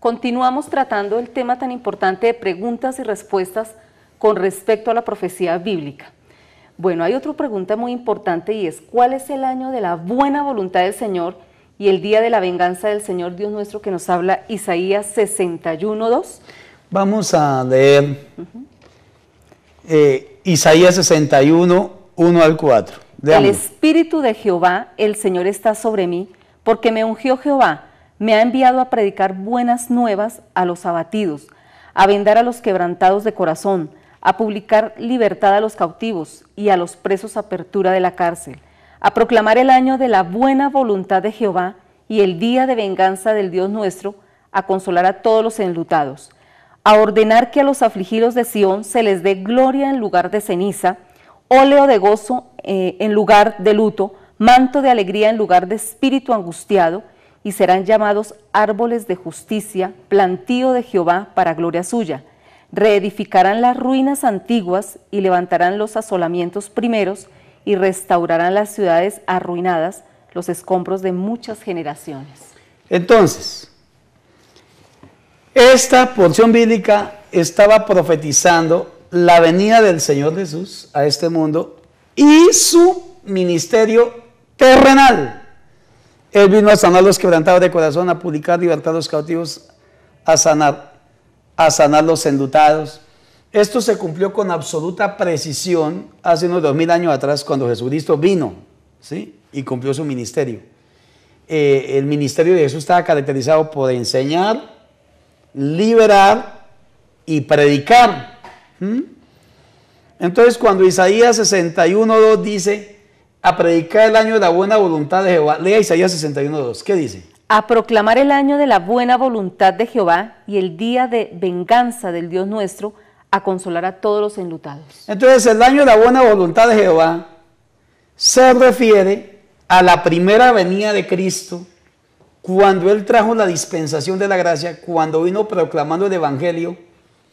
Continuamos tratando el tema tan importante de preguntas y respuestas con respecto a la profecía bíblica. Bueno, hay otra pregunta muy importante y es: ¿cuál es el año de la buena voluntad del Señor y el día de la venganza del Señor Dios nuestro, que nos habla Isaías 61:2? Vamos a leer Isaías 61, 1 al 4. El Espíritu de Jehová, el Señor, está sobre mí, porque me ungió Jehová, me ha enviado a predicar buenas nuevas a los abatidos, a vendar a los quebrantados de corazón, a publicar libertad a los cautivos y a los presos apertura de la cárcel, a proclamar el año de la buena voluntad de Jehová y el día de venganza del Dios nuestro, a consolar a todos los enlutados, a ordenar que a los afligidos de Sión se les dé gloria en lugar de ceniza, óleo de gozo en lugar de luto, manto de alegría en lugar de espíritu angustiado, y serán llamados árboles de justicia, plantío de Jehová para gloria suya. Reedificarán las ruinas antiguas y levantarán los asolamientos primeros y restaurarán las ciudades arruinadas, los escombros de muchas generaciones. Entonces, esta porción bíblica estaba profetizando la venida del Señor Jesús a este mundo y su ministerio terrenal. Él vino a sanar los quebrantados de corazón, a publicar libertad a los cautivos, a sanar los enlutados. Esto se cumplió con absoluta precisión hace unos 2000 años atrás, cuando Jesucristo vino, ¿sí?, y cumplió su ministerio. El ministerio de Jesús estaba caracterizado por enseñar, liberar y predicar. Entonces, cuando Isaías 61:2 dice a predicar el año de la buena voluntad de Jehová, lea Isaías 61:2, ¿qué dice? A proclamar el año de la buena voluntad de Jehová y el día de venganza del Dios nuestro, a consolar a todos los enlutados. Entonces, el año de la buena voluntad de Jehová se refiere a la primera venida de Cristo, cuando Él trajo la dispensación de la gracia, cuando vino proclamando el Evangelio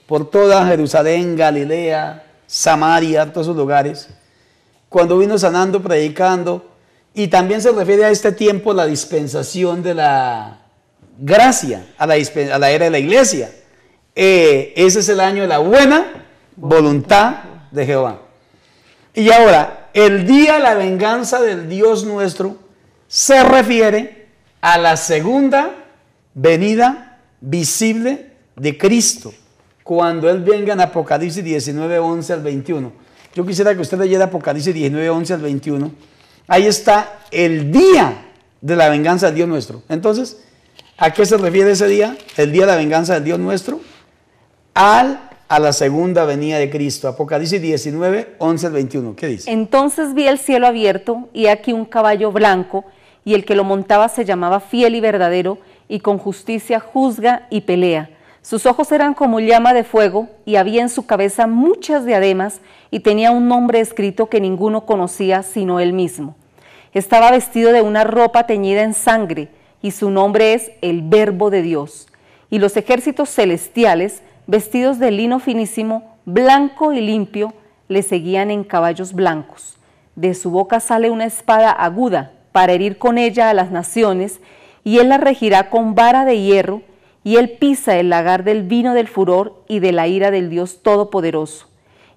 por toda Jerusalén, Galilea, Samaria, todos esos lugares, cuando vino sanando, predicando, y también se refiere a este tiempo la dispensación de la gracia, a la era de la iglesia. Ese es el año de la buena voluntad de Jehová. Y ahora, el día de la venganza del Dios nuestro se refiere a la segunda venida visible de Cristo, cuando Él venga en Apocalipsis 19, 11 al 21. Yo quisiera que usted leyera Apocalipsis 19, 11 al 21. Ahí está el día de la venganza del Dios nuestro. Entonces, ¿a qué se refiere ese día? El día de la venganza del Dios nuestro. A la segunda venida de Cristo. Apocalipsis 19, 11 al 21. ¿Qué dice? Entonces vi el cielo abierto y aquí un caballo blanco, y el que lo montaba se llamaba Fiel y Verdadero, y con justicia juzga y pelea. Sus ojos eran como llama de fuego, y había en su cabeza muchas diademas, y tenía un nombre escrito que ninguno conocía sino él mismo. Estaba vestido de una ropa teñida en sangre, y su nombre es el Verbo de Dios. Y los ejércitos celestiales, vestidos de lino finísimo, blanco y limpio, le seguían en caballos blancos. De su boca sale una espada aguda, para herir con ella a las naciones, y él la regirá con vara de hierro, y él pisa el lagar del vino del furor y de la ira del Dios Todopoderoso.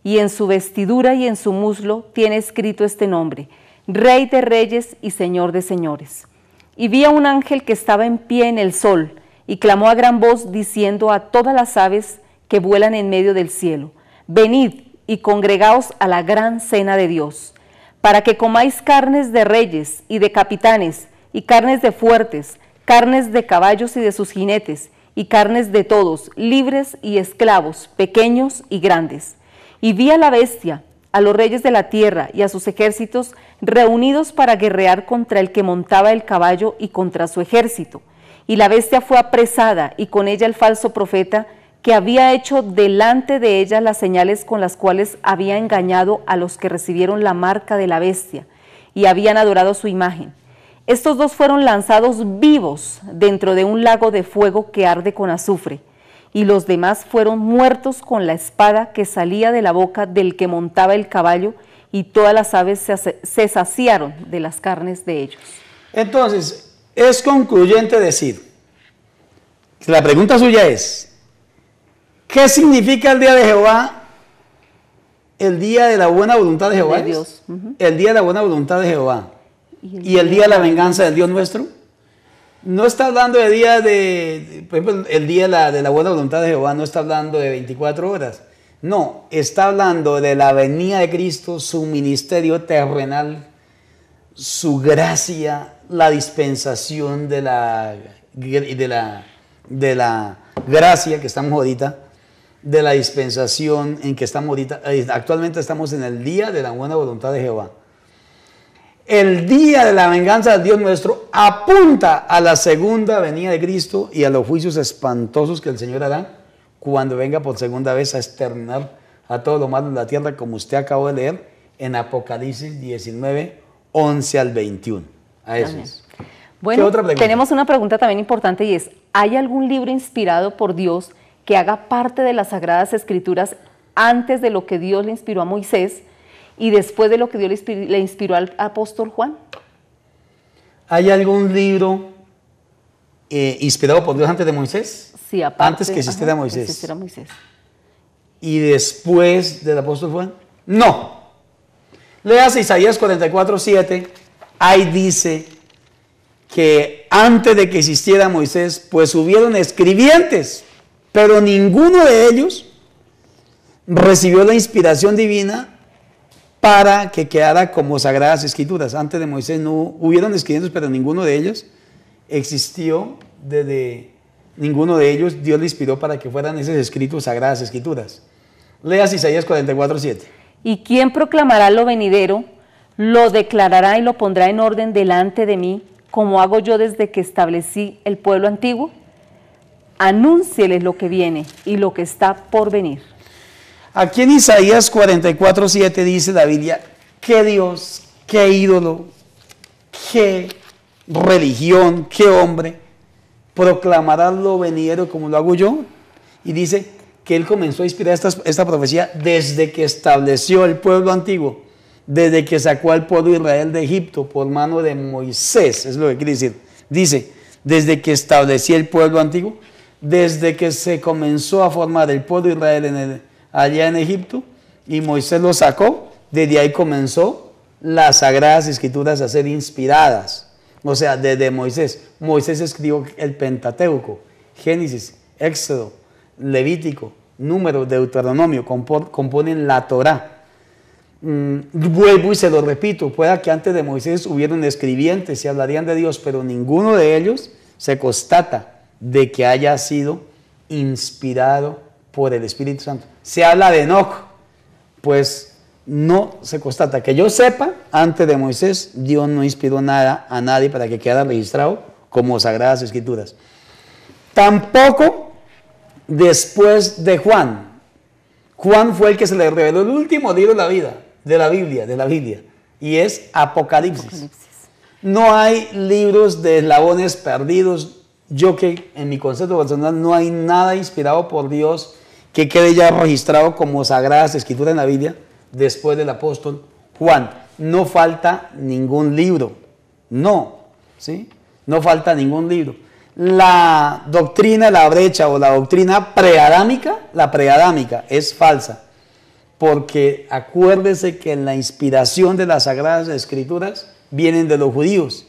Y en su vestidura y en su muslo tiene escrito este nombre: Rey de Reyes y Señor de Señores. Y vi a un ángel que estaba en pie en el sol, y clamó a gran voz diciendo a todas las aves que vuelan en medio del cielo: venid y congregaos a la gran cena de Dios, para que comáis carnes de reyes y de capitanes, y carnes de fuertes, carnes de caballos y de sus jinetes, y carnes de todos, libres y esclavos, pequeños y grandes. Y vi a la bestia, a los reyes de la tierra y a sus ejércitos reunidos para guerrear contra el que montaba el caballo y contra su ejército. Y la bestia fue apresada, y con ella el falso profeta, que había hecho delante de ella las señales con las cuales había engañado a los que recibieron la marca de la bestia y habían adorado su imagen. Estos dos fueron lanzados vivos dentro de un lago de fuego que arde con azufre, y los demás fueron muertos con la espada que salía de la boca del que montaba el caballo, y todas las aves se saciaron de las carnes de ellos. Entonces, es concluyente decir La pregunta suya es, ¿qué significa el día de Jehová? El día de la buena voluntad de Jehová. De Dios. El día de la buena voluntad de Jehová. ¿Y el día de la venganza del Dios nuestro? No está hablando de día de, por ejemplo, el día de la buena voluntad de Jehová no está hablando de 24 horas. No, está hablando de la venida de Cristo, su ministerio terrenal, su gracia, la dispensación de la gracia que estamos ahorita, de la dispensación en que estamos ahorita. Actualmente estamos en el día de la buena voluntad de Jehová. El día de la venganza del Dios nuestro apunta a la segunda venida de Cristo y a los juicios espantosos que el Señor hará cuando venga por segunda vez a exterminar a todo lo malo de la tierra, como usted acabó de leer en Apocalipsis 19, 11 al 21. A eso es. Bueno, tenemos una pregunta también importante y es, ¿hay algún libro inspirado por Dios que haga parte de las Sagradas Escrituras antes de lo que Dios le inspiró a Moisés y después de lo que Dios le inspiró al apóstol Juan? ¿Hay algún libro inspirado por Dios antes de Moisés? Sí, aparte, antes que existiera Moisés. Que existiera Moisés. ¿Y después del apóstol Juan? No. Leas Isaías 44:7. Ahí dice que antes de que existiera Moisés, pues hubieron escribientes, pero ninguno de ellos recibió la inspiración divina para que quedara como Sagradas Escrituras. Antes de Moisés no hubieron escribientes, pero ninguno de ellos existió ninguno de ellos Dios le inspiró para que fueran esos escritos Sagradas Escrituras. Leas Isaías 44:7. ¿Y quién proclamará lo venidero? Lo declarará y lo pondrá en orden delante de mí, como hago yo desde que establecí el pueblo antiguo. Anúncieles lo que viene y lo que está por venir. Aquí en Isaías 44:7 dice la Biblia, qué Dios, qué ídolo, qué religión, qué hombre proclamará lo venidero como lo hago yo. Y dice que él comenzó a inspirar esta profecía desde que estableció el pueblo antiguo, desde que sacó al pueblo de Israel de Egipto por mano de Moisés. Es lo que quiere decir. Dice, desde que estableció el pueblo antiguo, desde que se comenzó a formar el pueblo de Israel allá en Egipto, y Moisés lo sacó, desde ahí comenzó las Sagradas Escrituras a ser inspiradas. O sea, desde Moisés escribió el Pentateuco, Génesis, Éxodo, Levítico, Números, Deuteronomio, componen la Torá. Vuelvo y se lo repito, pueda que antes de Moisés hubieran escribientes y hablarían de Dios, pero ninguno de ellos se constata de que haya sido inspirado por el Espíritu Santo. Se habla de Enoc, pues no se constata. Que yo sepa, antes de Moisés, Dios no inspiró nada a nadie para que quedara registrado como Sagradas Escrituras. Tampoco después de Juan. Juan fue el que se le reveló el último libro de la Biblia, y es Apocalipsis. No hay libros de eslabones perdidos. Yo que en mi concepto personal no hay nada inspirado por Dios que quede ya registrado como Sagradas Escrituras en la Biblia después del apóstol Juan. No falta ningún libro. No, ¿sí? No falta ningún libro. La doctrina, la brecha o la doctrina preadámica, la preadámica es falsa. Porque acuérdese que la inspiración de las Sagradas Escrituras vienen de los judíos.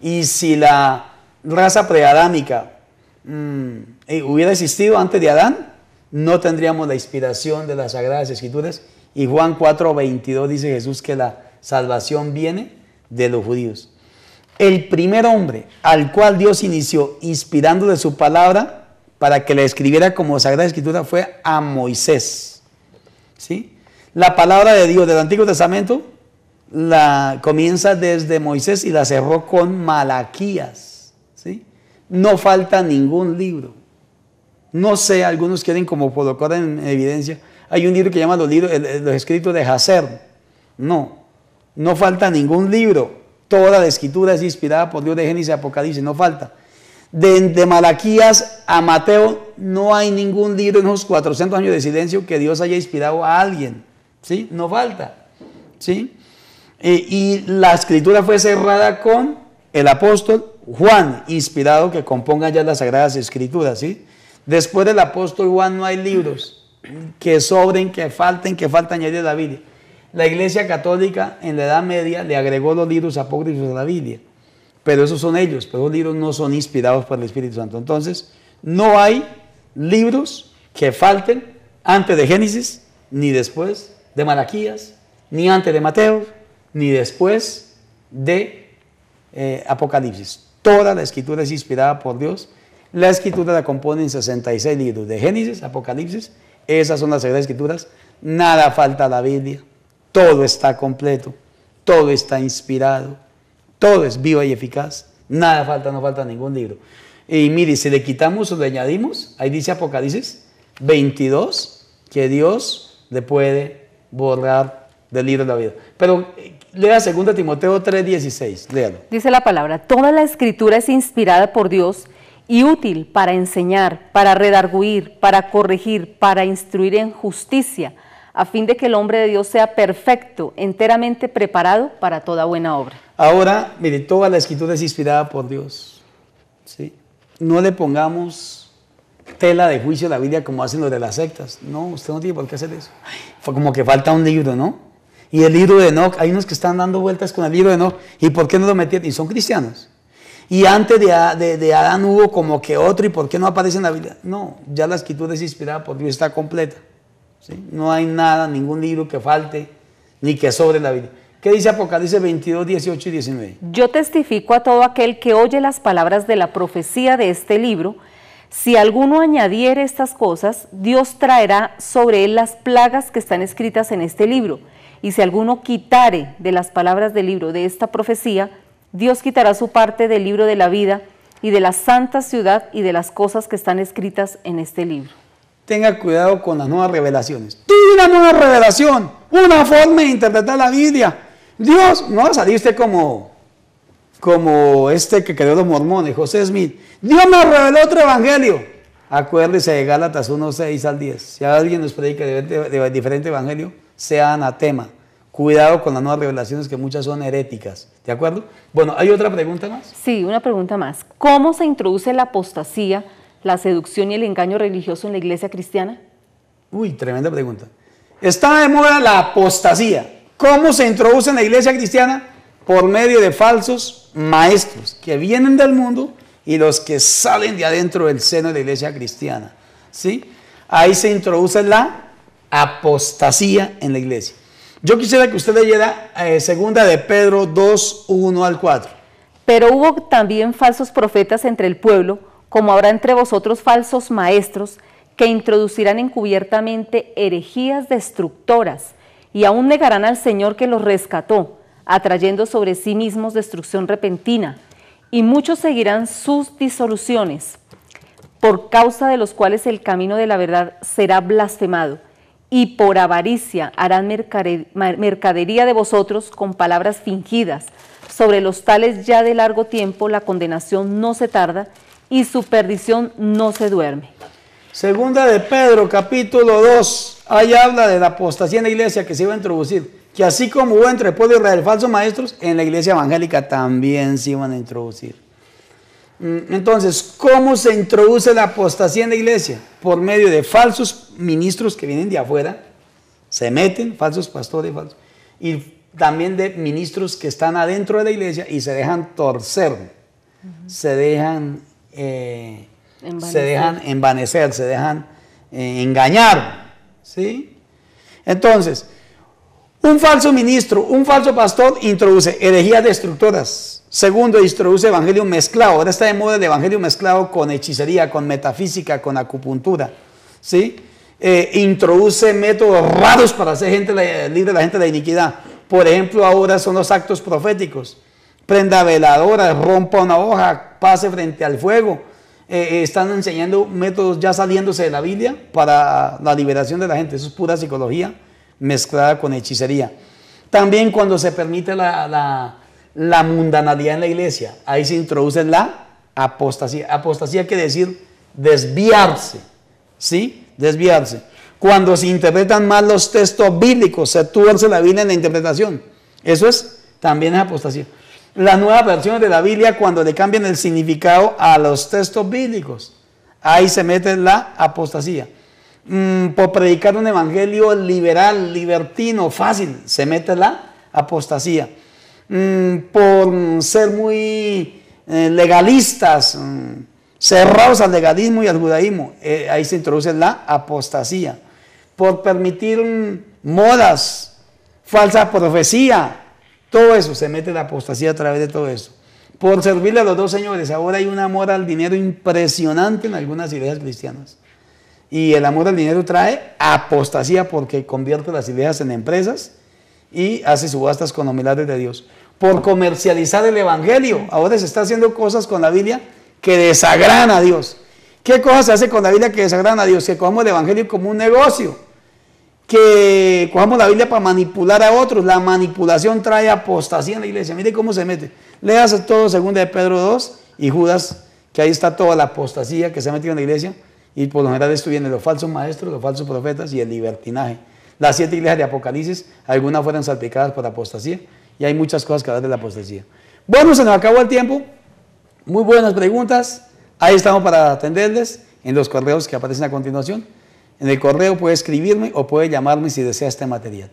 Y si la raza preadámica hubiera existido antes de Adán, no tendríamos la inspiración de las Sagradas Escrituras. Y Juan 4:22 dice Jesús que la salvación viene de los judíos. El primer hombre al cual Dios inició inspirando de su palabra para que la escribiera como Sagrada Escritura fue a Moisés. ¿Sí? La palabra de Dios del Antiguo Testamento la comienza desde Moisés y la cerró con Malaquías. ¿Sí? No falta ningún libro. No sé, algunos quieren como colocar en evidencia. Hay un libro que llama los escritos de Hazer. No falta ningún libro. Toda la escritura es inspirada por Dios de Génesis y Apocalipsis, no falta. De Malaquías a Mateo no hay ningún libro en esos 400 años de silencio que Dios haya inspirado a alguien. ¿Sí? No falta. ¿Sí? Y la escritura fue cerrada con el apóstol Juan, inspirado, que componga ya las Sagradas Escrituras, ¿sí? Después del apóstol Juan no hay libros que sobren, que falta añadir a la Biblia. La Iglesia Católica en la Edad Media le agregó los libros apócrifos a la Biblia, pero esos son ellos, pero los libros no son inspirados por el Espíritu Santo. Entonces, no hay libros que falten antes de Génesis, ni después de Malaquías, ni antes de Mateo, ni después de Apocalipsis. Toda la Escritura es inspirada por Dios. La Escritura la componen 66 libros, de Génesis, Apocalipsis. Esas son las Sagradas Escrituras. Nada falta a la Biblia. Todo está completo. Todo está inspirado. Todo es vivo y eficaz. Nada falta, no falta ningún libro. Y mire, si le quitamos o le añadimos, ahí dice Apocalipsis 22, que Dios le puede borrar del libro de la vida. Pero lea 2 Timoteo 3:16, léalo. Dice la palabra: toda la Escritura es inspirada por Dios y útil para enseñar, para redarguir, para corregir, para instruir en justicia, a fin de que el hombre de Dios sea perfecto, enteramente preparado para toda buena obra. Ahora, mire, toda la Escritura es inspirada por Dios, ¿sí? No le pongamos tela de juicio a la Biblia como hacen los de las sectas. No, usted no tiene por qué hacer eso. Fue como que falta un libro, ¿no? Y el libro de Enoch, hay unos que están dando vueltas con el libro de Enoch. ¿Y por qué no lo metieron? Y son cristianos. Y antes de Adán hubo como que otro, ¿y por qué no aparece en la Biblia? No, ya la Escritura es inspirada por Dios, está completa, ¿sí? No hay nada, ningún libro que falte, ni que sobre la Biblia. ¿Qué dice Apocalipsis 22, 18 y 19? Yo testifico a todo aquel que oye las palabras de la profecía de este libro. Si alguno añadiere estas cosas, Dios traerá sobre él las plagas que están escritas en este libro. Y si alguno quitare de las palabras del libro de esta profecía, Dios quitará su parte del libro de la vida y de la santa ciudad y de las cosas que están escritas en este libro. Tenga cuidado con las nuevas revelaciones. Tuve una nueva revelación, una forma de interpretar la Biblia. Dios, no va a salir usted como este que creó los mormones, José Smith. Dios me reveló otro evangelio. Acuérdese de Gálatas 1, 6 al 10. Si alguien nos predica de diferente evangelio, sea anatema. Cuidado con las nuevas revelaciones, que muchas son heréticas. ¿De acuerdo? Bueno, ¿hay otra pregunta más? Sí, una pregunta más. ¿Cómo se introduce la apostasía, la seducción y el engaño religioso en la iglesia cristiana? Uy, tremenda pregunta. Está de moda la apostasía. ¿Cómo se introduce en la iglesia cristiana? Por medio de falsos maestros que vienen del mundo y los que salen de adentro del seno de la iglesia cristiana, ¿sí? Ahí se introduce la apostasía en la iglesia. Yo quisiera que usted leyera 2 de Pedro 2, 1 al 4. Pero hubo también falsos profetas entre el pueblo, como habrá entre vosotros falsos maestros, que introducirán encubiertamente herejías destructoras, y aún negarán al Señor que los rescató, atrayendo sobre sí mismos destrucción repentina, y muchos seguirán sus disoluciones, por causa de los cuales el camino de la verdad será blasfemado, y por avaricia harán mercadería de vosotros con palabras fingidas. Sobre los tales ya de largo tiempo la condenación no se tarda, y su perdición no se duerme. Segunda de Pedro, capítulo 2, ahí habla de la apostasía en la iglesia que se iba a introducir, que así como hubo entre el pueblo de Israel falsos maestros, en la iglesia evangélica también se iban a introducir. Entonces, ¿cómo se introduce la apostasía en la iglesia? Por medio de falsos ministros que vienen de afuera, se meten, falsos pastores, falsos, y también de ministros que están adentro de la iglesia y se dejan torcer, se dejan envanecer, se dejan engañar, ¿sí? Entonces, un falso ministro, un falso pastor introduce herejías destructoras. Segundo, introduce evangelio mezclado. Ahora está de moda el evangelio mezclado con hechicería, con metafísica, con acupuntura, ¿sí? Introduce métodos raros para hacer libre a la gente de la iniquidad. Por ejemplo, ahora son los actos proféticos. Prenda veladora, rompa una hoja, pase frente al fuego. Están enseñando métodos ya saliéndose de la Biblia para la liberación de la gente. Eso es pura psicología mezclada con hechicería. También cuando se permite la mundanalidad en la iglesia, ahí se introduce la apostasía. Apostasía quiere decir desviarse, ¿sí? Desviarse. Cuando se interpretan mal los textos bíblicos, se tuerce la Biblia en la interpretación. Eso es también es apostasía. las nuevas versiones de la Biblia cuando le cambian el significado a los textos bíblicos. Ahí se mete la apostasía. Por predicar un evangelio liberal, libertino, fácil, se mete la apostasía. Por ser muy legalistas, cerrados al legalismo y al judaísmo, ahí se introduce la apostasía. Por permitir modas, falsa profecía, todo eso se mete la apostasía a través de todo eso. Por servirle a los dos señores, ahora hay un amor al dinero impresionante en algunas iglesias cristianas. Y el amor al dinero trae apostasía porque convierte las iglesias en empresas y hace subastas con los milagros de Dios. Por comercializar el evangelio, ahora se está haciendo cosas con la Biblia que desagradan a Dios. ¿Qué cosas se hace con la Biblia que desagradan a Dios? Que cojamos el evangelio como un negocio, que cojamos la Biblia para manipular a otros. La manipulación trae apostasía en la iglesia. Mire cómo se mete. Léase todo 2 de Pedro 2 y Judas, que ahí está toda la apostasía que se ha metido en la iglesia. Y por lo general esto viene de los falsos maestros, los falsos profetas y el libertinaje. Las 7 iglesias de Apocalipsis, algunas fueron salpicadas por apostasía y hay muchas cosas que hablar de la apostasía. Bueno, se nos acabó el tiempo. Muy buenas preguntas. Ahí estamos para atenderles en los correos que aparecen a continuación. En el correo puede escribirme o puede llamarme si desea este material.